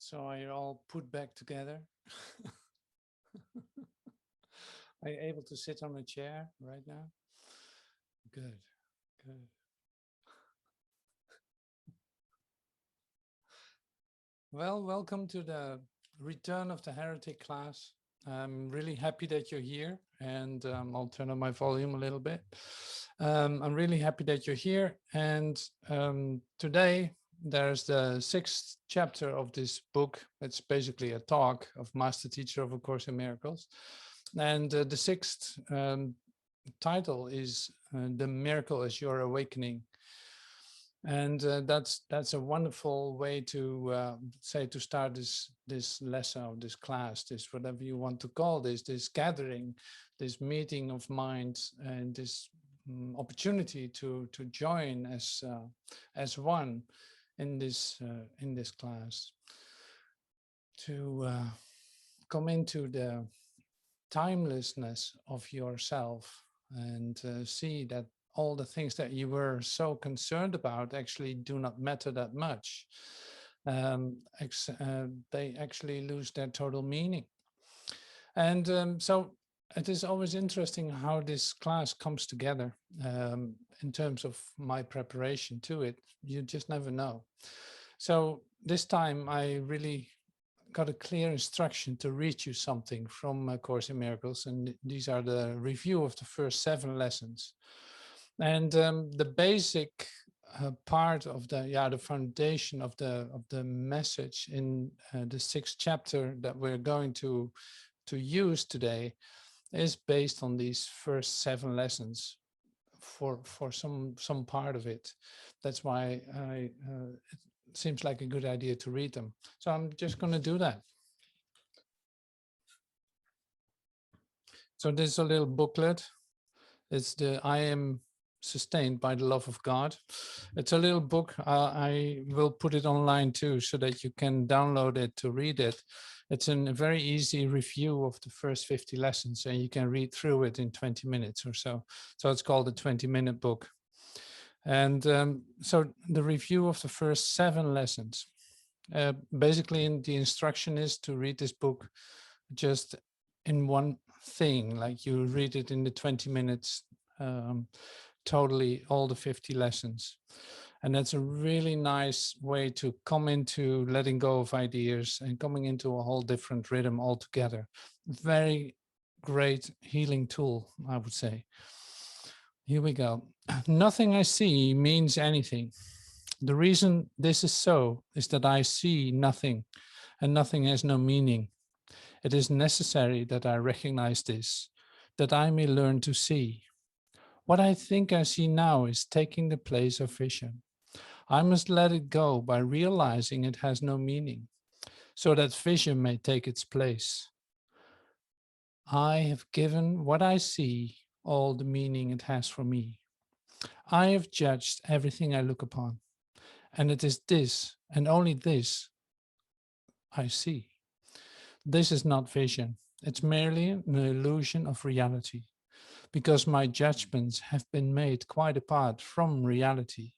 So are you all put back together? Are you able to sit on a chair right now? Good, good. Well, welcome to the return of the Heretic class. I'm really happy that you're here, and I'll turn on my volume a little bit. I'm really happy that you're here, and today there's the 6th chapter of this book. It's basically a talk of Master Teacher of A Course in Miracles, and the 6th title is The Miracle is Your Awakening. And that's a wonderful way to say to start this lesson or this class, this whatever you want to call this gathering, this meeting of minds, and this opportunity to join as one in this class, to come into the timelessness of yourself and see that all the things that you were so concerned about actually do not matter that much. They actually lose their total meaning. And so it is always interesting how this class comes together in terms of my preparation to it. You just never know. So this time I really got a clear instruction to read you something from A Course in Miracles, and these are the review of the first 7 lessons. And the basic part of the foundation of the message in the 6th chapter that we're going to use today is based on these first 7 lessons for some part of it. That's why it seems like a good idea to read them. So I'm just going to do that. So there's a little booklet. It's the I Am Sustained by the Love of God. It's a little book. I will put it online too, so that you can download it to read it. It's a very easy review of the first 50 lessons, and you can read through it in 20 minutes or so. So it's called a 20-minute book. And so the review of the first 7 lessons. Basically, the instruction is to read this book just in one thing, like you read it in the 20 minutes, totally all the 50 lessons. And that's a really nice way to come into letting go of ideas and coming into a whole different rhythm altogether. Very great healing tool, I would say. Here we go. Nothing I see means anything. The reason this is so is that I see nothing, and nothing has no meaning. It is necessary that I recognize this, that I may learn to see. What I think I see now is taking the place of vision. I must let it go by realizing it has no meaning, so that vision may take its place. I have given what I see all the meaning it has for me. I have judged everything I look upon, and it is this and only this I see. This is not vision. It's merely an illusion of reality, because my judgments have been made quite apart from reality.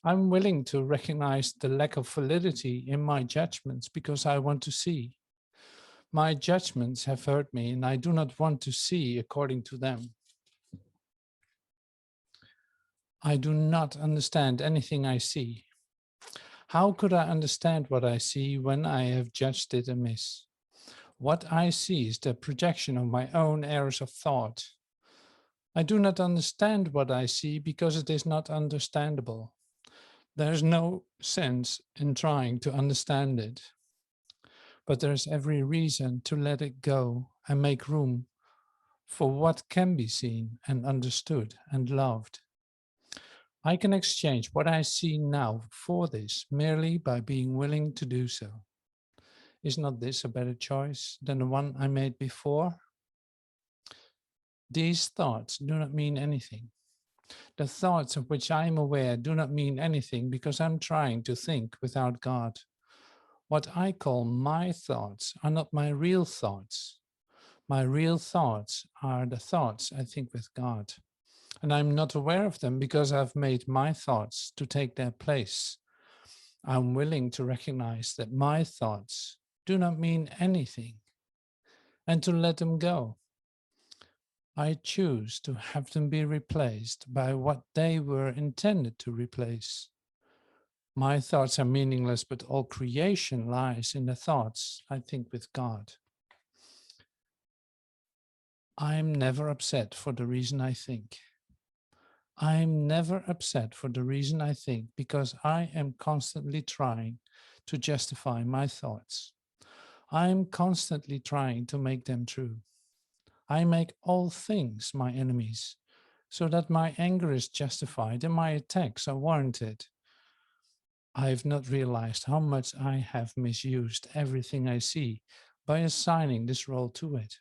I'm willing to recognize the lack of validity in my judgments because I want to see. My judgments have hurt me, and I do not want to see according to them. I do not understand anything I see. How could I understand what I see when I have judged it amiss? What I see is the projection of my own errors of thought. I do not understand what I see because it is not understandable. There is no sense in trying to understand it. But there is every reason to let it go and make room for what can be seen and understood and loved. I can exchange what I see now for this merely by being willing to do so. Is not this a better choice than the one I made before? These thoughts do not mean anything. The thoughts of which I am aware do not mean anything because I'm trying to think without God. What I call my thoughts are not my real thoughts. My real thoughts are the thoughts I think with God. And I'm not aware of them because I've made my thoughts to take their place. I'm willing to recognize that my thoughts do not mean anything and to let them go. I choose to have them be replaced by what they were intended to replace. My thoughts are meaningless, but all creation lies in the thoughts I think with God. I'm never upset for the reason I think. I'm never upset for the reason I think because I am constantly trying to justify my thoughts. I'm constantly trying to make them true. I make all things my enemies so that my anger is justified and my attacks are warranted. I have not realized how much I have misused everything I see by assigning this role to it.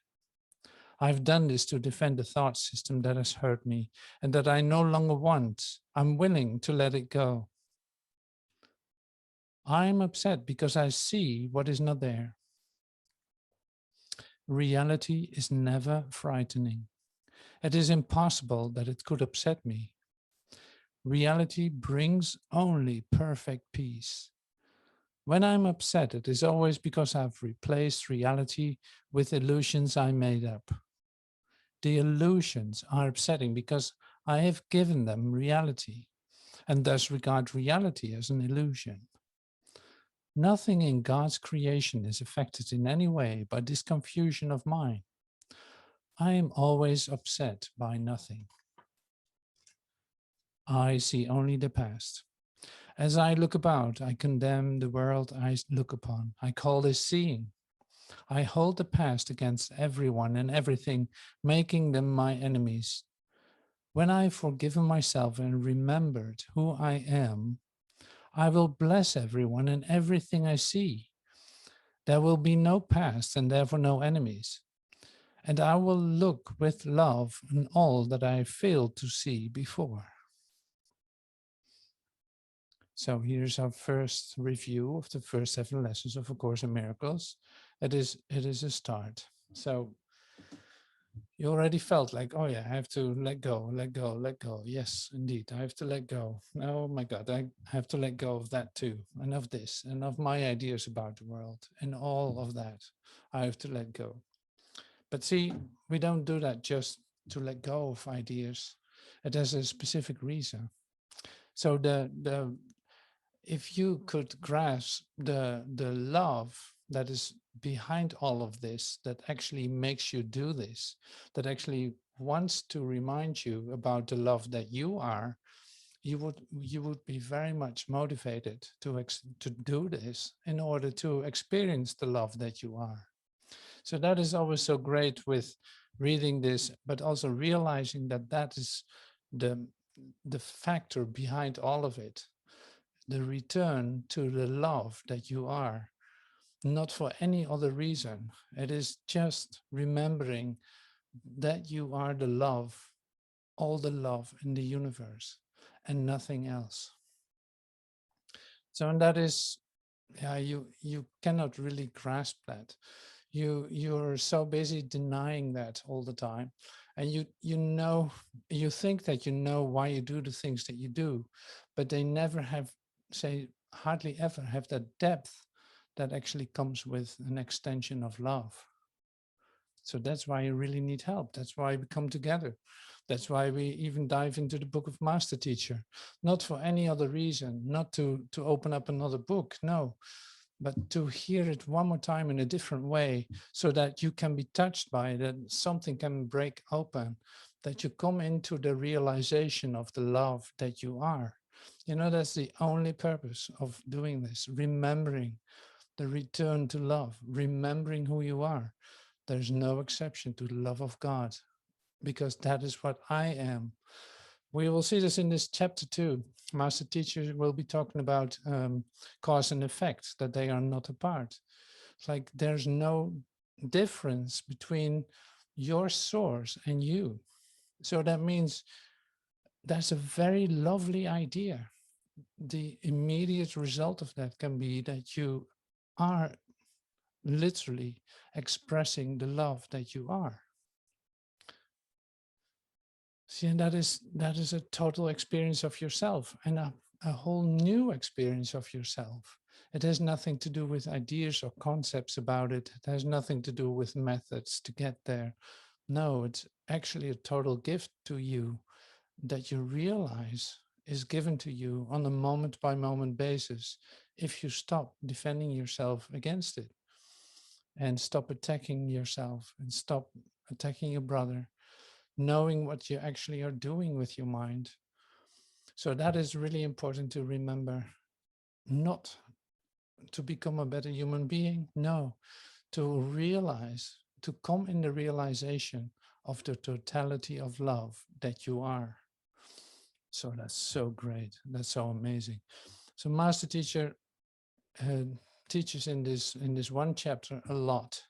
I've done this to defend the thought system that has hurt me and that I no longer want. I'm willing to let it go. I'm upset because I see what is not there. Reality is never frightening. It is impossible that it could upset me. Reality brings only perfect peace. When I'm upset, it is always because I've replaced reality with illusions I made up. The illusions are upsetting because I have given them reality and thus regard reality as an illusion. Nothing in God's creation is affected in any way by this confusion of mine. I am always upset by nothing. I see only the past. As I look about, I condemn the world I look upon. I call this seeing. I hold the past against everyone and everything, making them my enemies. When I've forgiven myself and remembered who I am, I will bless everyone and everything I see. There will be no past and therefore no enemies. And I will look with love on all that I failed to see before. So here's our first review of the first 7 lessons of A Course in Miracles. It is a start. So you already felt like, oh yeah, I have to let go, let go, let go. Yes, indeed, I have to let go. Oh my God, I have to let go of that too, and of this, and of my ideas about the world, and all of that. I have to let go. But see, we don't do that just to let go of ideas. It has a specific reason. So if you could grasp the love that is behind all of this, that actually makes you do this, that actually wants to remind you about the love that you are, you would be very much motivated to do this in order to experience the love that you are. So that is always so great with reading this, but also realizing that that is the factor behind all of it, the return to the love that you are, not for any other reason. It is just remembering that you are the love, all the love in the universe, and nothing else. So, and that is, yeah, you cannot really grasp that. You're so busy denying that all the time, and you think that you know why you do the things that you do, but they never have, say, hardly ever have that depth that actually comes with an extension of love. So that's why you really need help. That's why we come together. That's why we even dive into the book of Master Teacher, not for any other reason, not to open up another book, no, but to hear it one more time in a different way so that you can be touched by it, that something can break open, that you come into the realization of the love that you are. You know, that's the only purpose of doing this, remembering the return to love, remembering who you are. There's no exception to the love of God, because that is what I am. We will see this in this chapter too. Master Teacher will be talking about cause and effect, that they are not apart. It's like there's no difference between your source and you. So that means that's a very lovely idea. The immediate result of that can be that you are literally expressing the love that you are. See, and that is a total experience of yourself. And a whole new experience of yourself. It has nothing to do with ideas or concepts about it. It has nothing to do with methods to get there. No, it's actually a total gift to you that you realize is given to you on a moment by moment basis if you stop defending yourself against it and stop attacking yourself and stop attacking your brother, knowing what you actually are doing with your mind. So that is really important to remember. Not to become a better human being, no, to realize, to come in the realization of the totality of love that you are. So that's so great. That's so amazing. So Master Teacher uh, teaches in this one chapter a lot.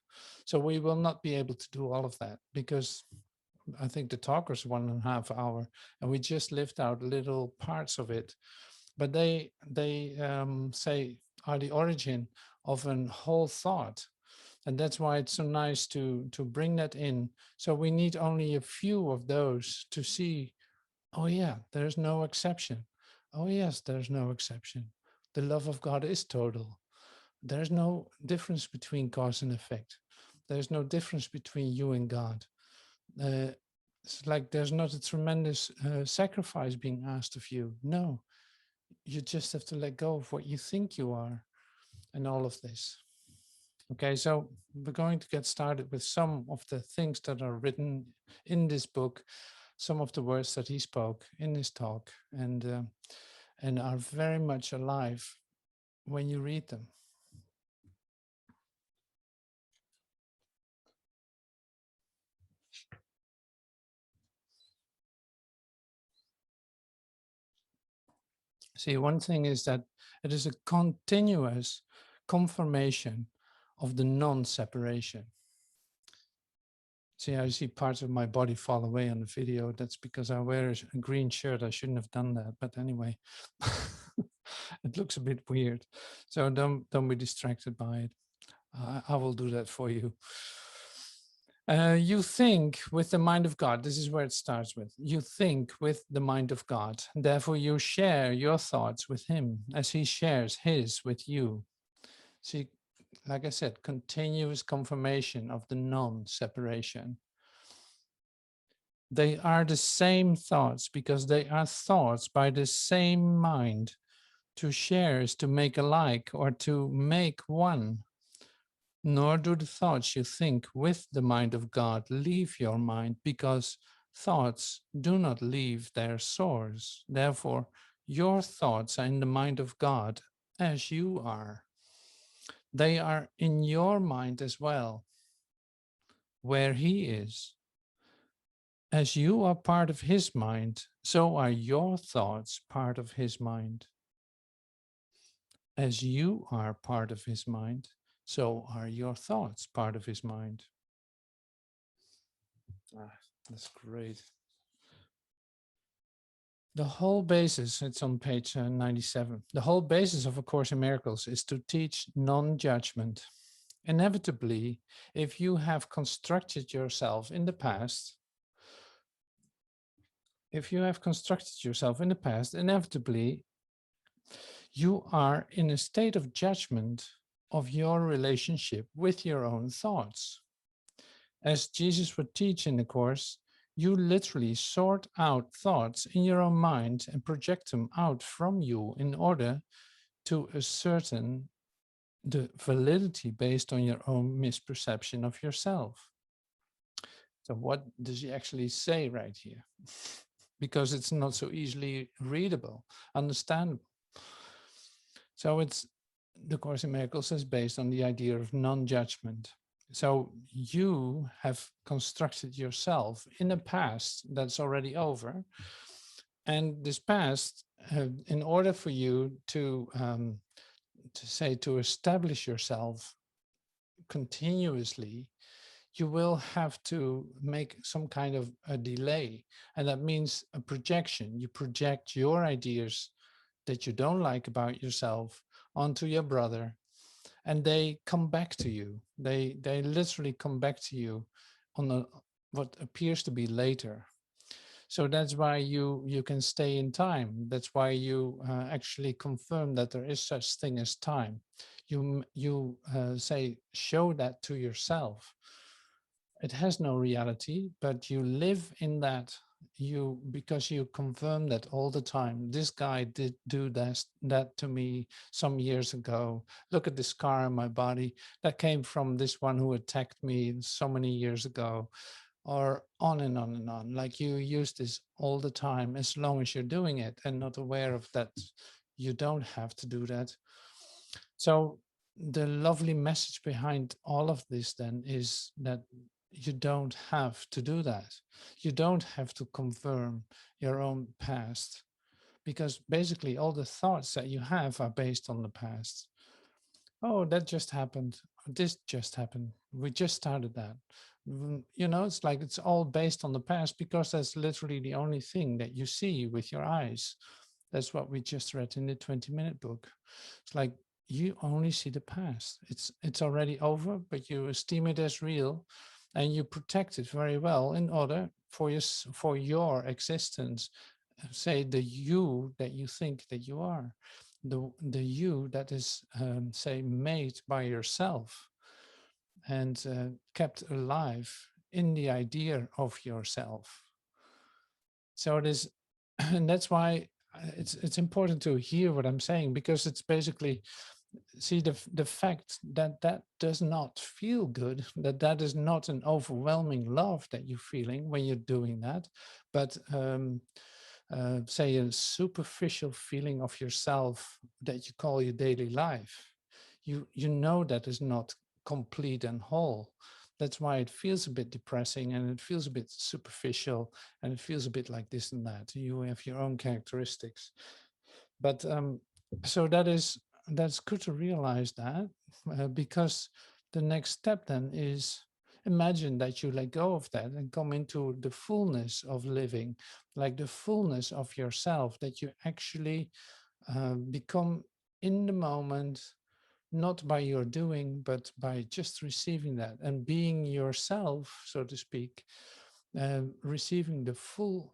So we will not be able to do all of that because I think the talk was 1.5 hours, and we just lived out little parts of it. But they say are the origin of a whole thought, and that's why it's so nice to bring that in. So we need only a few of those to see. Oh yeah, there's no exception. Oh yes, there's no exception. The love of God is total. There's no difference between cause and effect. There's no difference between you and God. Uh, it's like there's not a tremendous sacrifice being asked of you. No, you just have to let go of what you think you are and all of this. Okay, so we're going to get started with some of the things that are written in this book, some of the words that he spoke in his talk, and are very much alive when you read them. See, one thing is that it is a continuous confirmation of the non-separation. See, I see parts of my body fall away on the video. That's because I wear a green shirt. I shouldn't have done that, but anyway, it looks a bit weird. So don't be distracted by it. I will do that for you. You think with the mind of God. This is where it starts with. You think with the mind of God. Therefore, you share your thoughts with him as he shares his with you. See, like I said, continuous confirmation of the non-separation. They are the same thoughts because they are thoughts by the same mind. To share is to make alike or to make one. Nor do the thoughts you think with the mind of God leave your mind, because thoughts do not leave their source. Therefore, your thoughts are in the mind of God as you are. They are in your mind as well, where he is. As you are part of his mind, so are your thoughts part of his mind. As you are part of his mind, so are your thoughts part of his mind. That's great. The whole basis, it's on page 97. The whole basis of A Course in Miracles is to teach non-judgment. Inevitably, if you have constructed yourself in the past, inevitably, you are in a state of judgment of your relationship with your own thoughts. As Jesus would teach in the Course, you literally sort out thoughts in your own mind and project them out from you in order to ascertain the validity based on your own misperception of yourself. So what does he actually say right here? Because it's not so easily readable, understandable. So it's the Course in Miracles is based on the idea of non-judgment. So you have constructed yourself in a past that's already over. And this past, in order for you to establish yourself continuously, you will have to make some kind of a delay. And that means a projection. You project your ideas that you don't like about yourself onto your brother, and they come back to you. They literally come back to you on what appears to be later. So that's why you can stay in time. That's why you actually confirm that there is such thing as time. You say, show that to yourself. It has no reality, but you live in that, you, because you confirm that all the time. This guy did do that to me some years ago. Look at the scar on my body that came from this one who attacked me so many years ago, or on and on and on. Like, you use this all the time, as long as you're doing it and not aware of that. You don't have to do that. So the lovely message behind all of this then is that you don't have to do that. You don't have to confirm your own past, because basically all the thoughts that you have are based on the past. Oh, that just happened. This just happened. We just started that. You know, it's like it's all based on the past, because that's literally the only thing that you see with your eyes. That's what we just read in the 20-minute book. It's like you only see the past. It's already over, but you esteem it as real, and you protect it very well in order for your existence. Say the you that you think that you are, the you that is say made by yourself and kept alive in the idea of yourself. So it is, and that's why it's important to hear what I'm saying, because it's basically, see, the fact that that does not feel good, that is not an overwhelming love that you're feeling when you're doing that, but say a superficial feeling of yourself that you call your daily life. You know that is not complete and whole. That's why it feels a bit depressing, and it feels a bit superficial, and it feels a bit like this and that. You have your own characteristics. But so that's good to realize that, because the next step then is, imagine that you let go of that and come into the fullness of living, like the fullness of yourself, that you actually become in the moment, not by your doing, but by just receiving that and being yourself, so to speak, receiving the full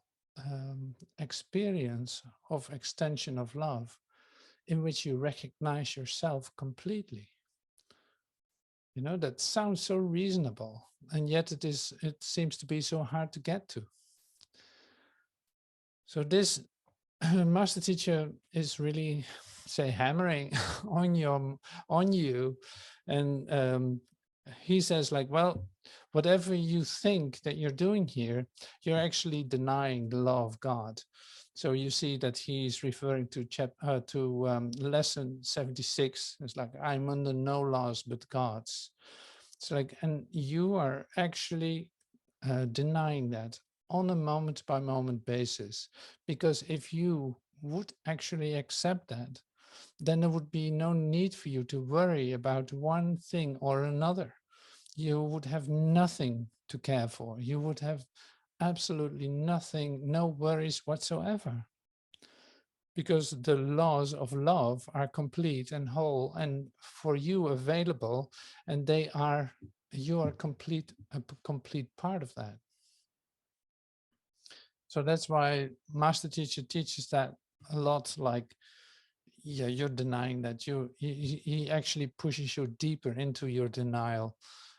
experience of extension of love, in which you recognize yourself completely. You know, that sounds so reasonable, and yet it seems to be so hard to get to. So this master teacher is really, say, hammering on you, and he says, like, well, whatever you think that you're doing here, you're actually denying the law of God. So you see that he's referring to lesson 76. It's like, I'm under no laws but God's. It's like, and you are actually denying that on a moment by moment basis, because if you would actually accept that, then there would be no need for you to worry about one thing or another. You would have nothing to care for. You would have absolutely nothing, no worries whatsoever, because the laws of love are complete and whole and for you available, and you are a complete part of that. So that's why master teacher teaches that a lot. Like, yeah, you're denying that. He actually pushes you deeper into your denial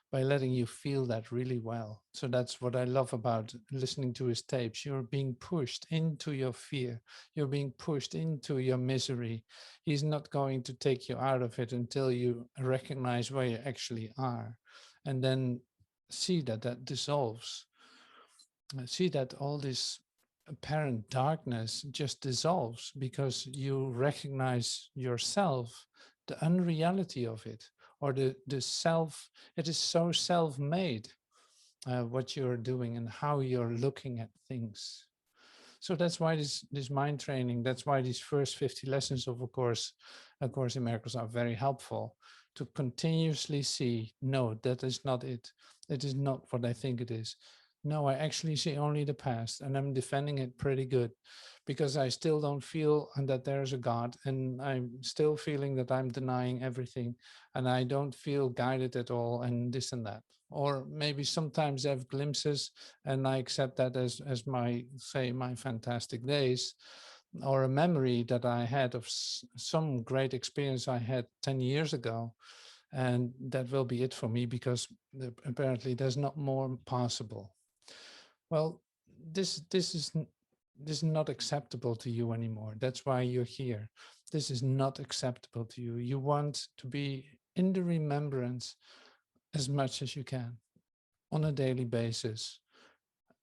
by letting you feel that really well. So that's what I love about listening to his tapes. You're being pushed into your fear. You're being pushed into your misery. He's not going to take you out of it until you recognize where you actually are, and then see that that dissolves. See that all this apparent darkness just dissolves, because you recognize yourself, the unreality of it, or the self. It is so self-made, what you're doing and how you're looking at things. So that's why this mind training, that's why these first 50 lessons of A Course in Miracles are very helpful, to continuously see, no, that is not it. It is not what I think it is. No, I actually see only the past, and I'm defending it pretty good, because I still don't feel and that there's a God, and I'm still feeling that I'm denying everything, and I don't feel guided at all, and this and that. Or maybe sometimes I have glimpses and I accept that as my, say, my fantastic days, or a memory that I had of some great experience I had 10 years ago. And that will be it for me, because apparently there's not more possible. Well, this is not acceptable to you anymore. That's why you're here. This is not acceptable to you. You want to be in the remembrance as much as you can on a daily basis,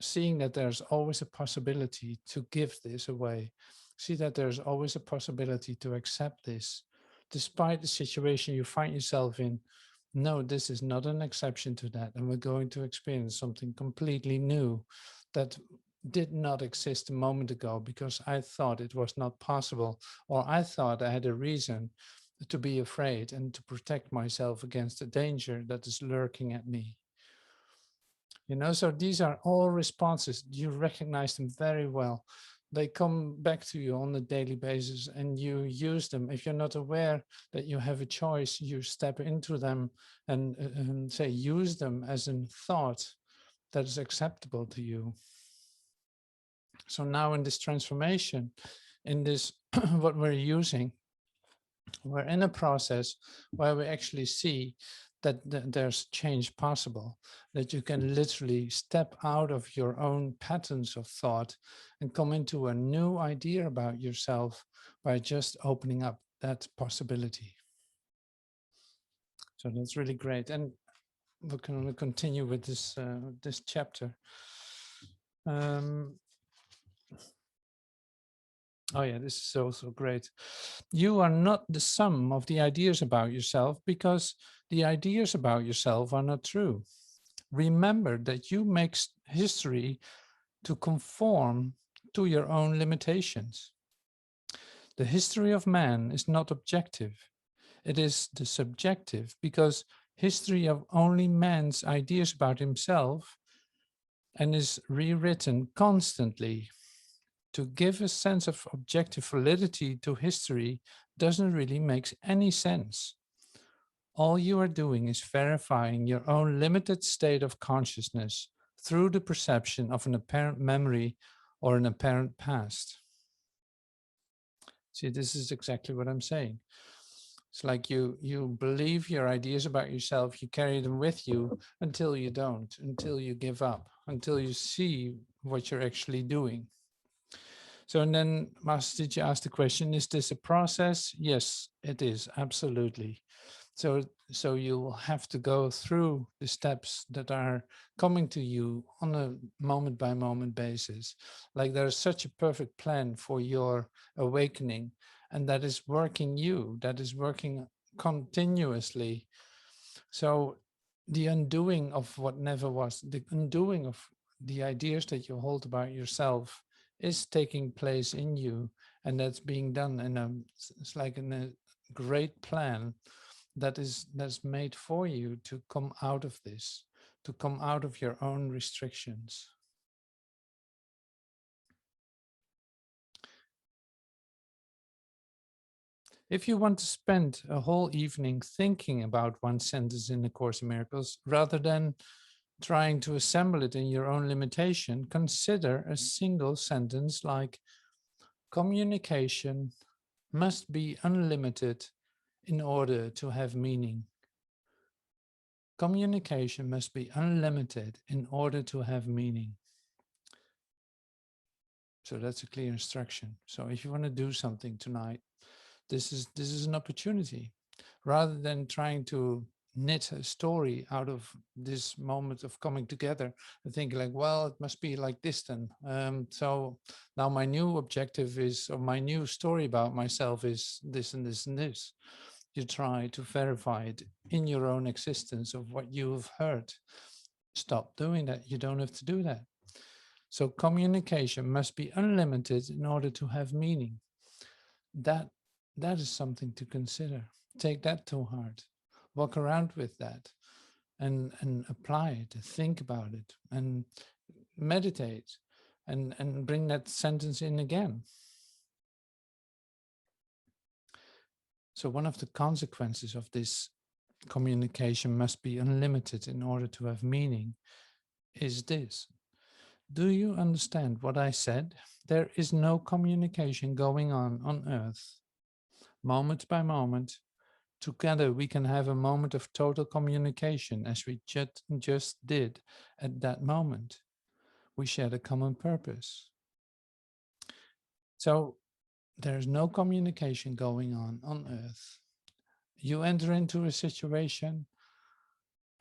seeing that there's always a possibility to give this away. See that there's always a possibility to accept this, despite the situation you find yourself in. No, this is not an exception to that. And we're going to experience something completely new that did not exist a moment ago, because I thought it was not possible, or I thought I had a reason to be afraid and to protect myself against the danger that is lurking at me. So these are all responses. You recognize them very well. They come back to you on a daily basis, and you use them. If you're not aware that you have a choice, you step into them and say, use them as a thought that is acceptable to you. So now in this transformation, in this, what we're using, we're in a process where we actually see that there's change possible, that you can literally step out of your own patterns of thought and come into a new idea about yourself by just opening up that possibility. So that's really great. And we're going to continue with this chapter. Oh yeah, this is also great. You are not the sum of the ideas about yourself, because the ideas about yourself are not true. Remember that you make history to conform to your own limitations. The history of man is not objective. It is the subjective, because history of only man's ideas about himself and is rewritten constantly. To give a sense of objective validity to history doesn't really make any sense. All you are doing is verifying your own limited state of consciousness through the perception of an apparent memory or an apparent past. See, this is exactly what I'm saying. It's like you believe your ideas about yourself, you carry them with you until you don't, until you give up, until you see what you're actually doing. So, and then Master Teacher asked the question, is this a process? Yes, it is, absolutely. So you will have to go through the steps that are coming to you on a moment by moment basis. Like there's such a perfect plan for your awakening, and that is working that is working continuously. So the undoing of what never was, the undoing of the ideas that you hold about yourself is taking place in you, and that's being done in it's like in a great plan that's made for you to come out of this, to come out of your own restrictions. If you want to spend a whole evening thinking about one sentence in the Course in Miracles, rather than trying to assemble it in your own limitation, consider a single sentence like, communication must be unlimited in order to have meaning. Communication must be unlimited in order to have meaning. So that's a clear instruction. So if you want to do something tonight, this is an opportunity. Rather than trying to knit a story out of this moment of coming together and think like, well, it must be like this then. So now my new objective is, or my new story about myself is this and this and this. You try to verify it in your own existence of what you've heard. Stop doing that. You don't have to do that. So communication must be unlimited in order to have meaning. That is something to consider. Take that to heart. Walk around with that and apply it, think about it and meditate. and bring that sentence in again. So one of the consequences of this communication must be unlimited in order to have meaning is this. Do you understand what I said? There is no communication going on Earth. Moment by moment, together we can have a moment of total communication as we just did at that moment. We shared a common purpose. So there's no communication going on Earth. You enter into a situation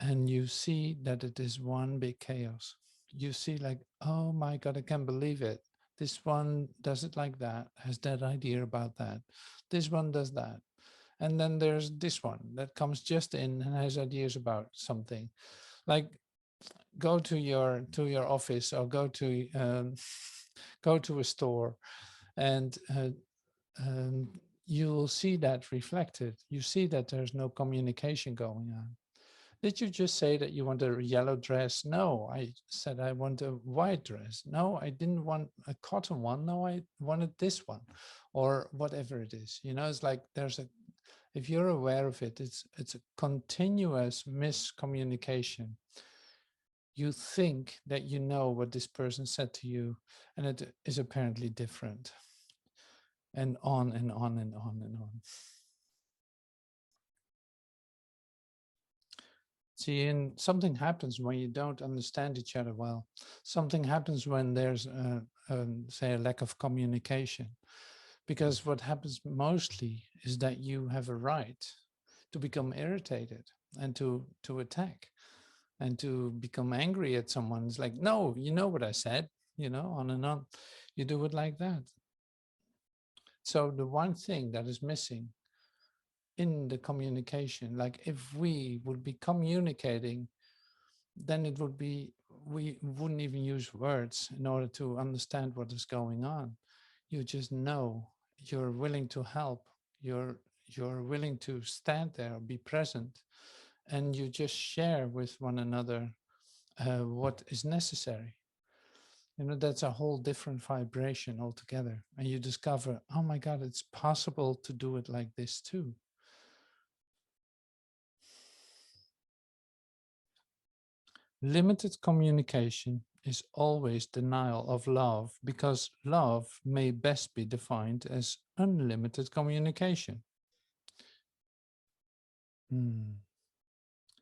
and you see that it is one big chaos. You see like, oh my God, I can't believe it. This one does it like that, has that idea about that. This one does that. And then there's this one that comes just in and has ideas about something. Like go to your office or go to a store and you will see that reflected. You see that there's no communication going on. Did you just say that you want a yellow dress? No, I said I want a white dress. No, I didn't want a cotton one. No, I wanted this one, or whatever it is. You know, it's like there's a, if you're aware of it, it's a continuous miscommunication. You think that you know what this person said to you, and it is apparently different. And on and on and on and on. See, and something happens when you don't understand each other well. Something happens when there's, say, a lack of communication. Because what happens mostly is that you have a right to become irritated and to attack and to become angry at someone. It's like, no, you know what I said, you know, on and on. You do it like that. So the one thing that is missing in the communication, like if we would be communicating, then it would be, we wouldn't even use words in order to understand what is going on. You just know, you're willing to help, you're willing to stand there, be present, and you just share with one another what is necessary. You know, that's a whole different vibration altogether. And you discover, oh my God, it's possible to do it like this too. Limited communication is always denial of love, because love may best be defined as unlimited communication.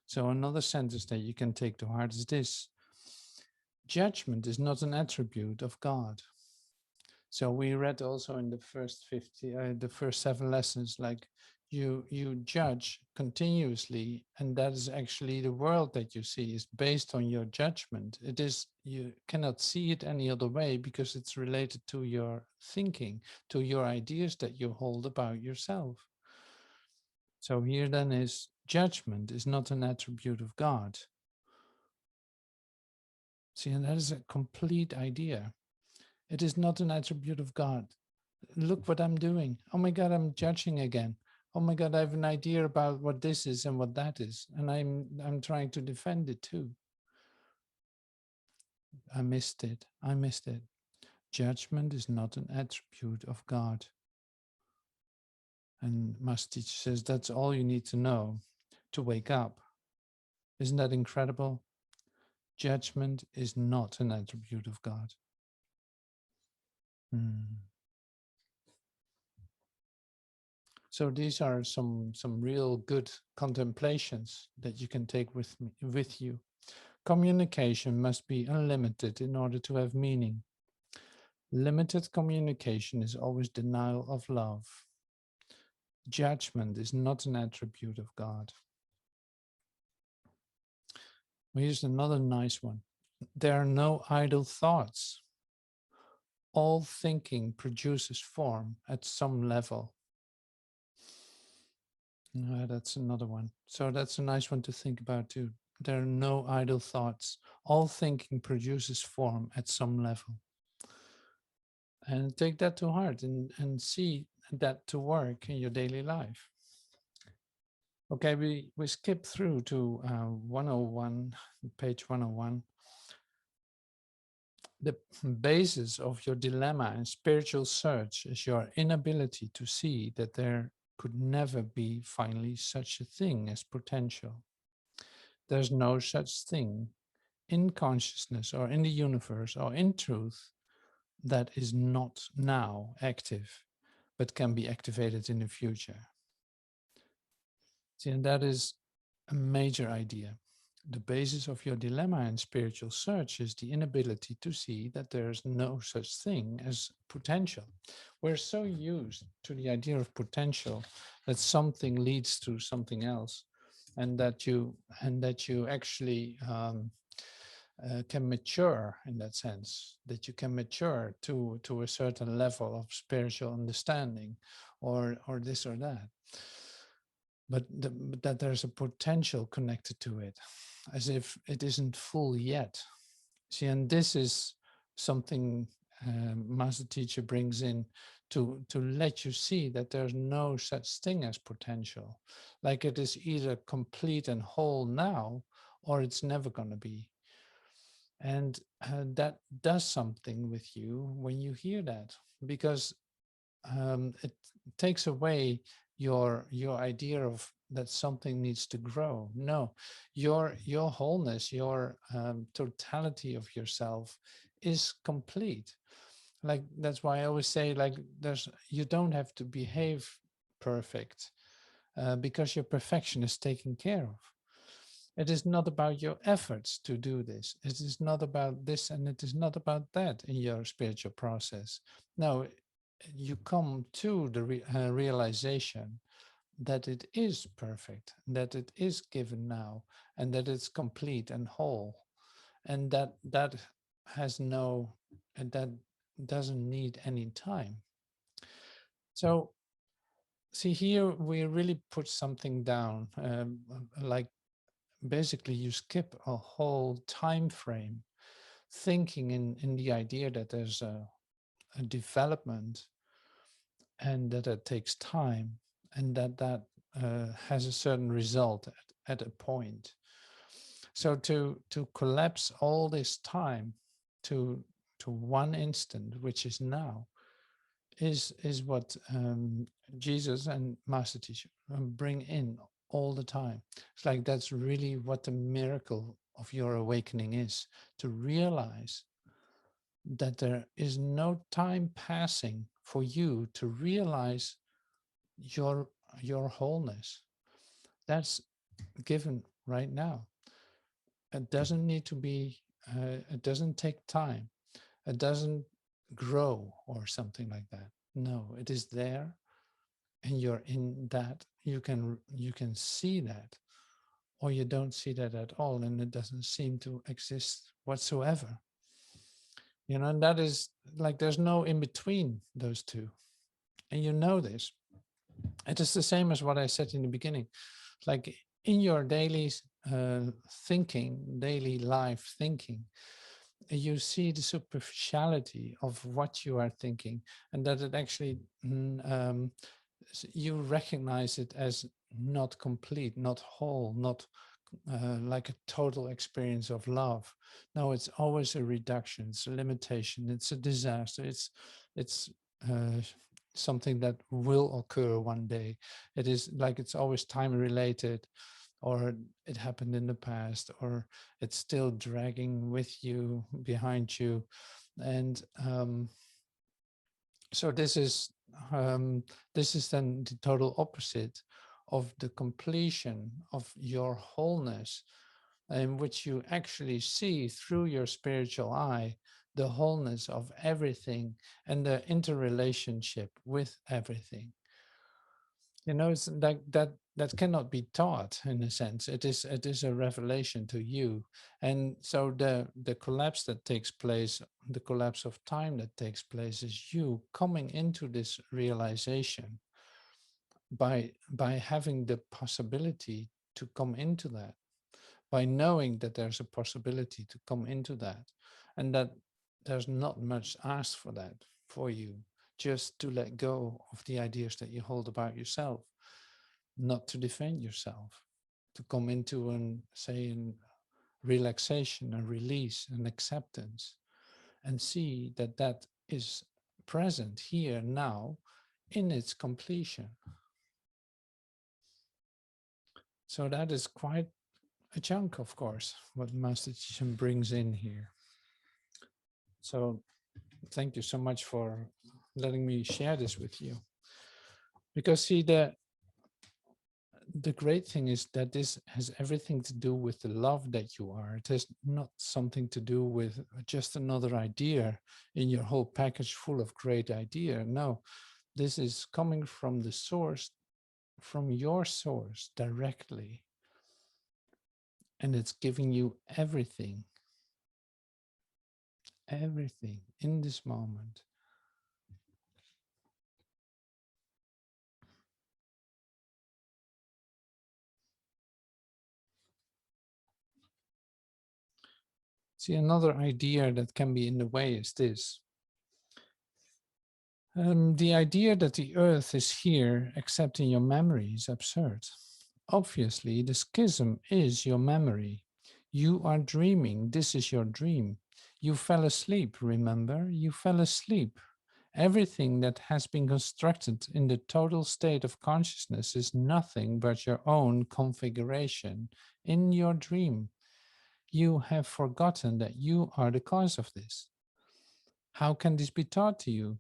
So another sentence that you can take to heart is this: judgment is not an attribute of God. So we read also in the first 50, the first 7 lessons, like you judge continuously, and that is actually the world that you see is based on your judgment. It is, you cannot see it any other way because it's related to your thinking, to your ideas that you hold about yourself. So here then is, judgment is not an attribute of God. See, and that is a complete idea. It is not an attribute of God. Look what I'm doing. Oh my God, I'm judging again. Oh my God, I have an idea about what this is and what that is. And I'm trying to defend it too. I missed it. I missed it. Judgment is not an attribute of God. And Master Teacher says that's all you need to know to wake up. Isn't that incredible? Judgment is not an attribute of God. So these are some real good contemplations that you can take with you. Communication must be unlimited in order to have meaning. Limited communication is always denial of love. Judgment is not an attribute of God. Well, here's another nice one. There are no idle thoughts. All thinking produces form at some level. That's another one. So that's a nice one to think about too. There are no idle thoughts. All thinking produces form at some level. And take that to heart and see that to work in your daily life. Okay, we skip through to 101, page 101. The basis of your dilemma and spiritual search is your inability to see that there could never be finally such a thing as potential. There's no such thing in consciousness or in the universe or in truth that is not now active, but can be activated in the future. See, and that is a major idea. The basis of your dilemma and spiritual search is the inability to see that there's no such thing as potential. We're so used to the idea of potential that something leads to something else, and that you actually can mature in that sense, that you can mature to a certain level of spiritual understanding, or this or that. But that there's a potential connected to it, as if it isn't full yet. See, and this is something Master Teacher brings in to let you see that there's no such thing as potential. Like it is either complete and whole now, or it's never going to be. And that does something with you when you hear that, because it takes away your idea of that something needs to grow. No, your wholeness, your totality of yourself is complete. Like that's why I always say, like, you don't have to behave perfect, because your perfection is taken care of. It is not about your efforts to do this. It is not about this, and it is not about that in your spiritual process. No, you come to the realization that it is perfect, that it is given now, and that it's complete and whole, and that has no, and that doesn't need any time. So see, here we really put something down, like basically you skip a whole time frame, thinking in the idea that there's a development, and that it takes time, and that has a certain result at a point. So to collapse all this time to one instant, which is now, is what Jesus and Master Teacher bring in all the time. It's like that's really what the miracle of your awakening is, to realize that there is no time passing for you to realize your wholeness. That's given right now. It doesn't need to be, it doesn't take time. It doesn't grow or something like that. No, it is there, and you're in that. You can see that, or you don't see that at all, and it doesn't seem to exist whatsoever. You know, and that is like there's no in between those two, and you know this. It is the same as what I said in the beginning. Like in your daily thinking, daily life thinking, you see the superficiality of what you are thinking, and that it actually you recognize it as not complete, not whole, not like a total experience of love. No, it's always a reduction, it's a limitation, it's a disaster, it's something that will occur one day. It is like it's always time related, or it happened in the past, or it's still dragging with you, behind you. And so this is then the total opposite of the completion of your wholeness, in which you actually see through your spiritual eye the wholeness of everything and the interrelationship with everything. You know, it's like that cannot be taught. In a sense, it is a revelation to you. And so the collapse that takes place, the collapse of time that takes place, is you coming into this realization by having the possibility to come into that, by knowing that there's a possibility to come into that, and that there's not much asked for that for you, just to let go of the ideas that you hold about yourself, not to defend yourself, to come into say, relaxation, a release, an acceptance, and see that that is present here now in its completion. So that is quite a chunk, of course, what Master Chisholm brings in here. So thank you so much for letting me share this with you. Because see, the great thing is that this has everything to do with the love that you are. It has not something to do with just another idea in your whole package full of great idea. No, this is coming from the source, from your source directly. And it's giving you everything in this moment. See, another idea that can be in the way is this. The idea that the earth is here except in your memory is absurd. Obviously, the schism is your memory. You are dreaming. This is your dream. You fell asleep, remember? You fell asleep. Everything that has been constructed in the total state of consciousness is nothing but your own configuration in your dream. You have forgotten that you are the cause of this. How can this be taught to you?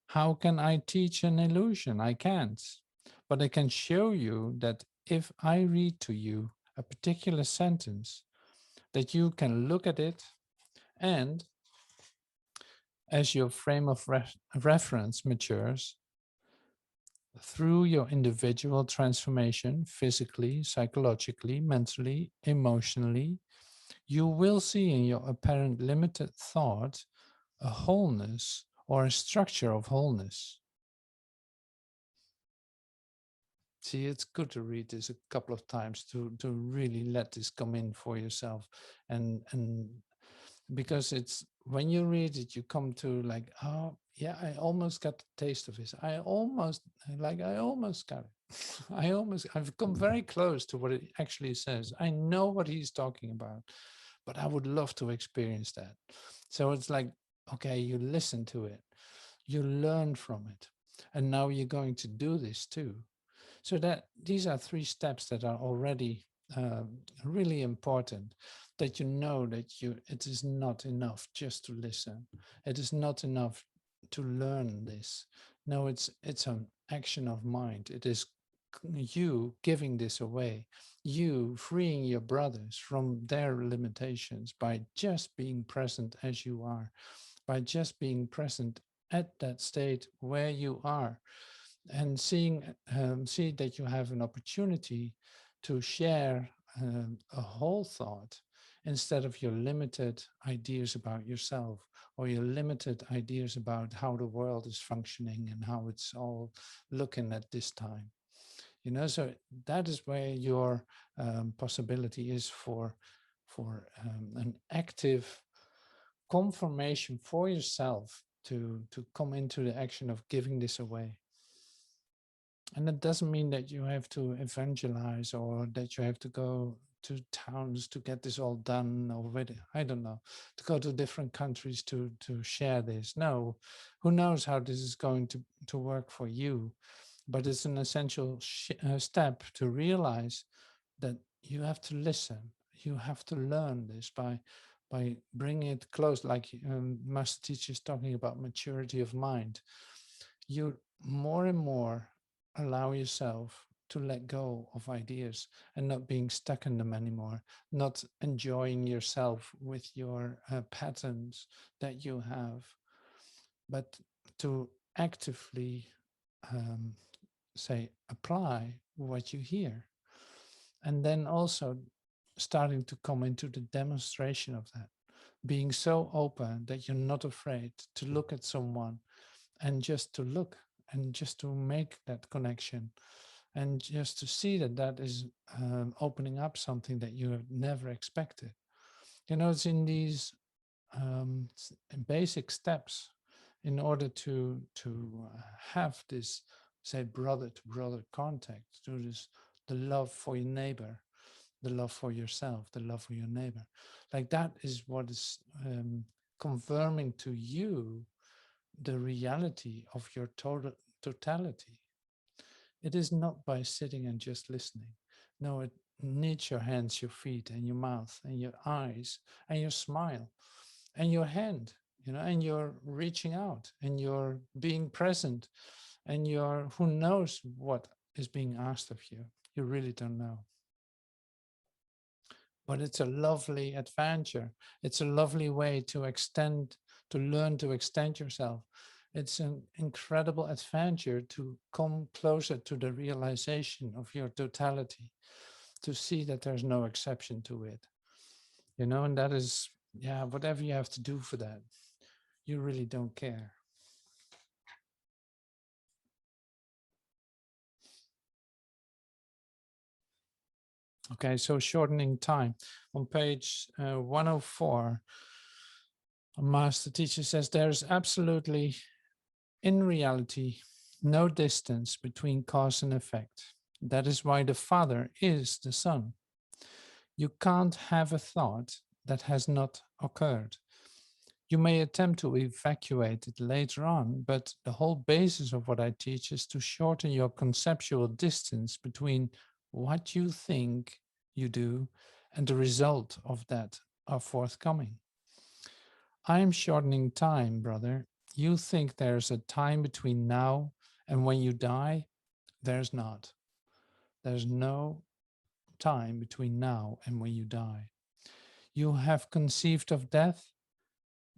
How can I teach an illusion? I can't. But I can show you that if I read to you a particular sentence, that you can look at it and as your frame of reference matures, through your individual transformation, physically, psychologically, mentally, emotionally, you will see in your apparent limited thought a wholeness or a structure of wholeness. See, it's good to read this a couple of times to really let this come in for yourself. And because it's when you read it, you come to like, oh yeah, I almost got the taste of this. I almost got it. I've come very close to what it actually says. I know what he's talking about, but I would love to experience that. So it's like, okay, you listen to it, you learn from it, and now you're going to do this too. So that these are three steps that are already really important, that you know that it is not enough just to listen. It is not enough to learn this. No, it's an action of mind. It is you giving this away, you freeing your brothers from their limitations by just being present as you are, by just being present at that state where you are, and see that you have an opportunity to share a whole thought instead of your limited ideas about yourself or your limited ideas about how the world is functioning and how it's all looking at this time. So that is where your possibility is for an active confirmation for yourself to come into the action of giving this away. And that doesn't mean that you have to evangelize or that you have to go to towns to get this all done, or I don't know, to go to different countries to share this. No, who knows how this is going to work for you, but it's an essential step to realize that you have to listen. You have to learn this by bringing it close, like Master Teacher is talking about maturity of mind. You more and more allow yourself to let go of ideas and not being stuck in them anymore, not enjoying yourself with your patterns that you have, but to actively say, apply what you hear. And then also starting to come into the demonstration of that, being so open that you're not afraid to look at someone and just to look and just to make that connection and just to see that that is opening up something that you have never expected. It's in these basic steps in order to have this, say, brother to brother contact, to this, the love for your neighbor, the love for yourself, the love for your neighbor. Like that is what is confirming to you the reality of your totality. It is not by sitting and just listening. No, it needs your hands, your feet, and your mouth, and your eyes, and your smile, and your hand, and you're reaching out, and you're being present, and you're, who knows what is being asked of you. You really don't know. But it's a lovely adventure. It's a lovely way to learn to extend yourself. It's an incredible adventure to come closer to the realization of your totality, to see that there's no exception to it. And that is, yeah, whatever you have to do for that, you really don't care. Okay, so shortening time. On page 104, a master teacher says there's absolutely, in reality, no distance between cause and effect. That is why the Father is the Son. You can't have a thought that has not occurred. You may attempt to evacuate it later on, but the whole basis of what I teach is to shorten your conceptual distance between what you think you do and the result of that are forthcoming. I am shortening time, brother. You think there's a time between now and when you die? There's not. There's no time between now and when you die. You have conceived of death,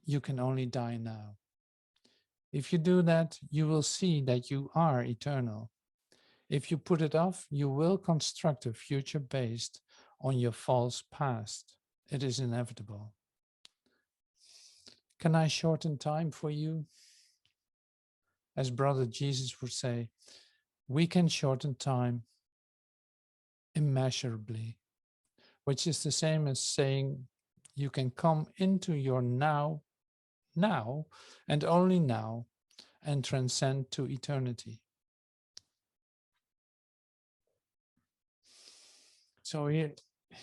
you can only die now. If you do that, you will see that you are eternal. If you put it off, you will construct a future based on your false past. It is inevitable. Can I shorten time for you? As Brother Jesus would say, we can shorten time immeasurably, which is the same as saying you can come into your now, and only now, and transcend to eternity. So here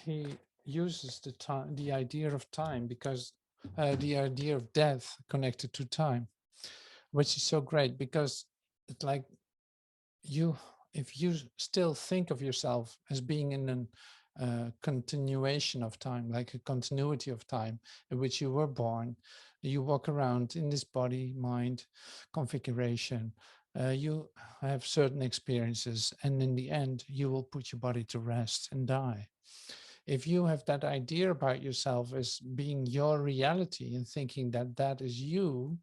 he uses the idea of time, because the idea of death connected to time, which is so great, because it's like if you still think of yourself as being in a continuation of time, like a continuity of time in which you were born, you walk around in this body mind configuration, you have certain experiences, and in the end you will put your body to rest and die. If you have that idea about yourself as being your reality and thinking that that is you,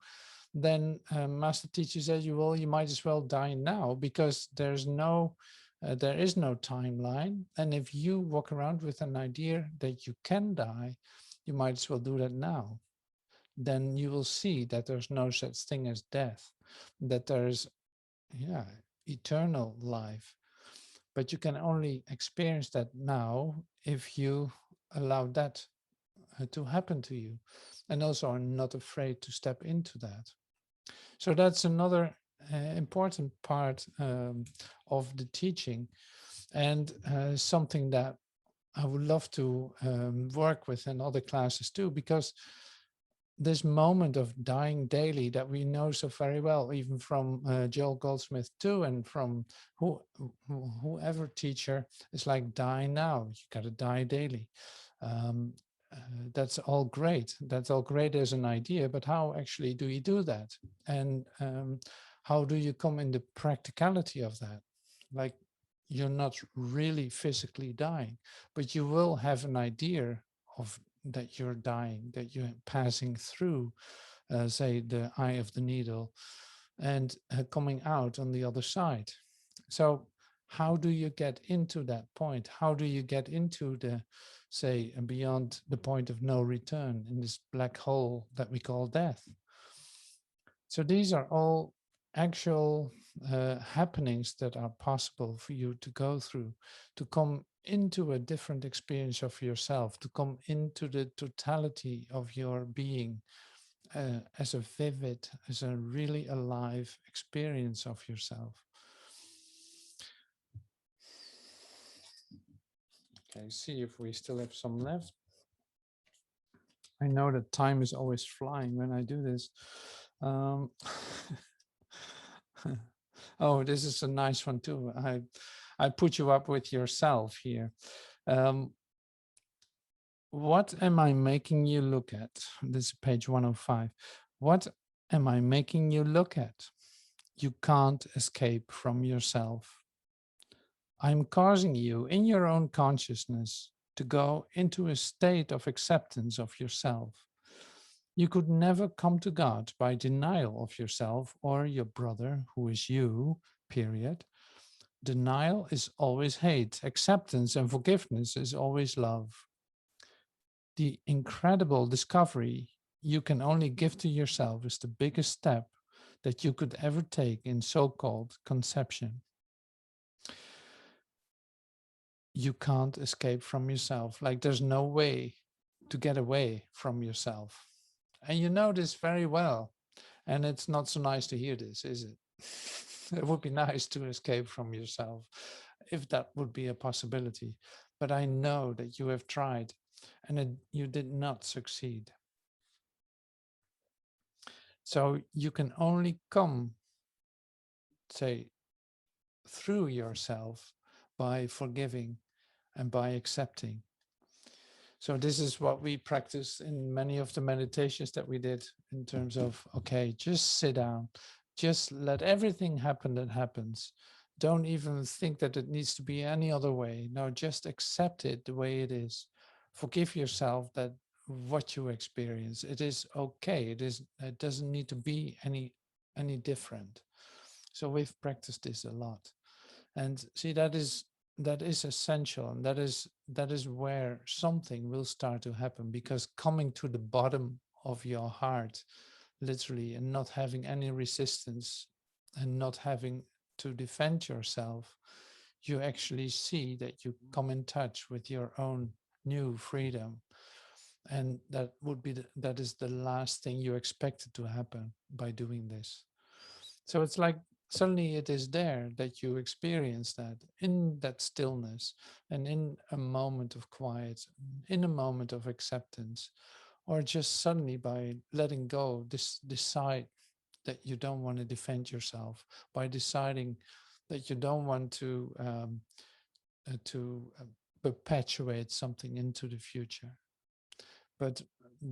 then master teacher says, you might as well die now, because there is no timeline. And if you walk around with an idea that you can die, you might as well do that now. Then you will see that there's no such thing as death, that there's eternal life. But you can only experience that now if you allow that to happen to you, and also are not afraid to step into that. So that's another important part of the teaching, and something that I would love to work with in other classes too, because this moment of dying daily that we know so very well, even from Joel Goldsmith too, and from whoever teacher, is like, die now, you got to die daily. That's all great. That's all great as an idea, but how actually do you do that? And how do you come in the practicality of that? Like, you're not really physically dying, but you will have an idea of that you're dying, that you're passing through, say, the eye of the needle, and coming out on the other side. So how do you get into that point? How do you get into the, say, beyond the point of no return, in this black hole that we call death? So these are all actual happenings that are possible for you to go through, to come into a different experience of yourself, to come into the totality of your being as a vivid, as a really alive experience of yourself. Okay, see if we still have some left. I know that time is always flying when I do this. Um, oh, this is a nice one too. I put you up with yourself here. Um, what am I making you look at? This is page 105. What am I making you look at? You can't escape from yourself. I'm causing you in your own consciousness to go into a state of acceptance of yourself. You could never come to God by denial of yourself or your brother, who is you, period. Denial is always hate. Acceptance and forgiveness is always love. The incredible discovery you can only give to yourself is the biggest step that you could ever take in so-called conception. You can't escape from yourself. Like there's no way to get away from yourself. And you know this very well. And it's not so nice to hear this, is it? It would be nice to escape from yourself if that would be a possibility. But I know that you have tried and you did not succeed. So you can only come, say, through yourself by forgiving and by accepting. So this is what we practice in many of the meditations that we did in terms of, okay, just sit down, just let everything happen that happens. Don't even think that it needs to be any other way. No, just accept it the way it is. Forgive yourself that what you experience, it is okay. It doesn't need to be any different. So we've practiced this a lot. And see, that is essential, and that is where something will start to happen, because coming to the bottom of your heart, literally, and not having any resistance and not having to defend yourself, you actually see that you come in touch with your own new freedom. And that is the last thing you expected to happen by doing this. So it's like suddenly it is there that you experience that in that stillness and in a moment of quiet, in a moment of acceptance, or just suddenly by letting go, decide that you don't want to defend yourself, by deciding that you don't want to perpetuate something into the future, but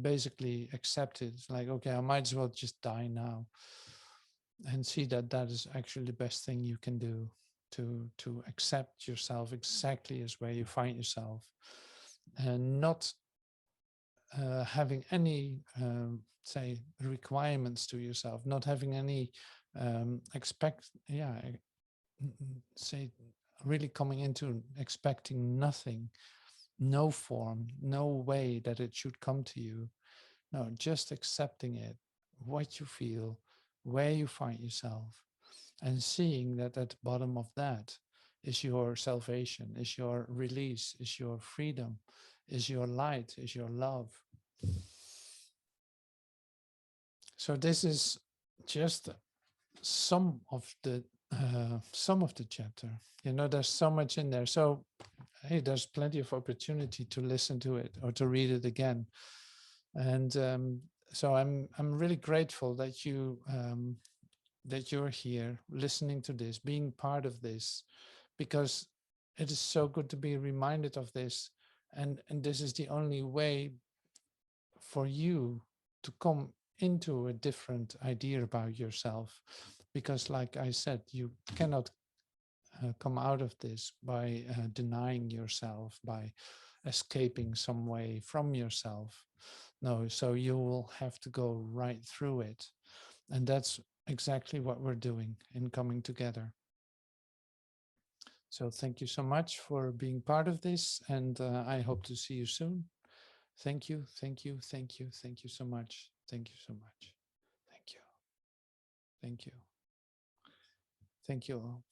basically accept it. It's like, okay, I might as well just die now, and see that that is actually the best thing you can do, to accept yourself exactly as where you find yourself, and not having any say requirements to yourself, not having any say really coming into expecting nothing, no form, no way that it should come to you. No, just accepting it, what you feel, where you find yourself, and seeing that at the bottom of that is your salvation, is your release, is your freedom, is your light, is your love. So this is just some of the chapter. You know, there's so much in there. So hey, there's plenty of opportunity to listen to it or to read it again. And so I'm really grateful that you're here listening to this, being part of this, because it is so good to be reminded of this. And this is the only way for you to come into a different idea about yourself. Because like I said, you cannot come out of this by denying yourself, by escaping some way from yourself. No, so you will have to go right through it. And that's exactly what we're doing in coming together. So thank you so much for being part of this, and I hope to see you soon. Thank you, thank you, thank you, thank you so much. Thank you so much. Thank you. Thank you. Thank you all.